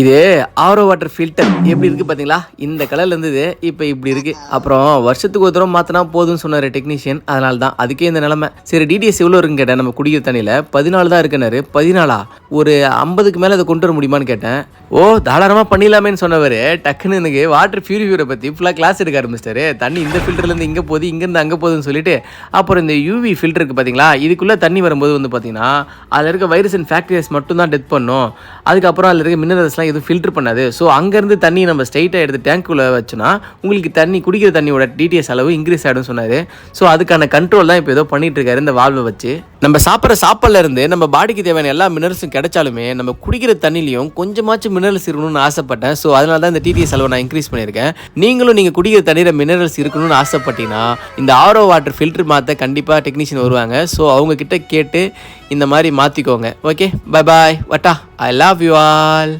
இது RO water filter எப்படி இருக்கு பாத்தீங்களா? இந்த கலர்ல இருந்தது இப்போ இப்படி இருக்கு. அப்புறம் வருஷத்துக்கு ஒரு தடவை மாத்தினா போதும்னு சொன்னாரு டெக்னீஷியன். அதனால தான் அதுக்கே இந்த நிலைமை. சரி டிடிஎஸ் எவ்வளோ இருக்குன்னு கேட்டேன். நம்ம குடிக்கிற தண்ணியில் 14 தான் இருக்குனாரு. 14 ஒரு 50க்கு மேலே அதை கொண்டு வர முடியுமான்னு கேட்டேன். ஓ தாராளமாக பண்ணிடலாமேன்னு சொன்னவர் டக்குன்னு எனக்கு வாட்டர் பியூரிஃபையரை பற்றி ஃபுல்லாக கிளாஸ் எடுக்க ஆரம்பிச்சிட்டாரு. தண்ணி இந்த ஃபில்டர்லேருந்து இங்கே போகுது, இங்கேருந்து அங்கே போகுதுன்னு சொல்லிட்டு அப்புறம் இந்த யூவி ஃபில்டர் இருக்குது பார்த்தீங்களா, இதுக்குள்ளே தண்ணி வரும்போது வந்து பார்த்தீங்கன்னா அதில் இருக்க வைரஸ் அண்ட் பாக்டீரியாஸ் மட்டும் தான் டெத் பண்ணும். அதுக்கப்புறம் அதில் இருக்க மினரல்ஸ்லாம் எதுவும் ஃபில்டர் பண்ணாது. ஸோ அங்கேருந்து தண்ணி நம்ம ஸ்ட்ரைட்டாக எடுத்து டேங்க்குள்ளே வச்சோன்னா உங்களுக்கு தண்ணி குடிக்கிற தண்ணியோட டிடிஎஸ் அளவு இன்க்ரீஸ் ஆகிடும் சொன்னார். ஸோ அதுக்கான கண்ட்ரோல் தான் இப்போ ஏதோ பண்ணிட்டு இருக்காரு இந்த வால்வை வச்சு. நம்ம சாப்பிட்ற சாப்பாடுல இருந்து நம்ம பாடிக்கு தேவையான எல்லா மினரல்ஸும் கிடைச்சாலுமே நம்ம குடிக்கிற தண்ணிலையும் கொஞ்சமாச்சும் மினரல்ஸ் இருக்கணும்னு ஆசைப்பட்டேன். ஸோ அதனால தான் இந்த டிடிஎஸ் அளவை நான் இன்க்ரீஸ் பண்ணியிருக்கேன். நீங்களும் நீங்கள் குடிக்கிற தண்ணியில் மினரல்ஸ் இருக்கணும்னு ஆசைப்பட்டீங்கன்னா இந்த ஆரோ வாட்டர் ஃபில்டர் மாற்ற கண்டிப்பாக டெக்னீஷியன் வருவாங்க. ஸோ அவங்க கிட்ட கேட்டு இந்த மாதிரி மாற்றிக்கோங்க. ஓகே பை பாய் வட்டா. I love you all.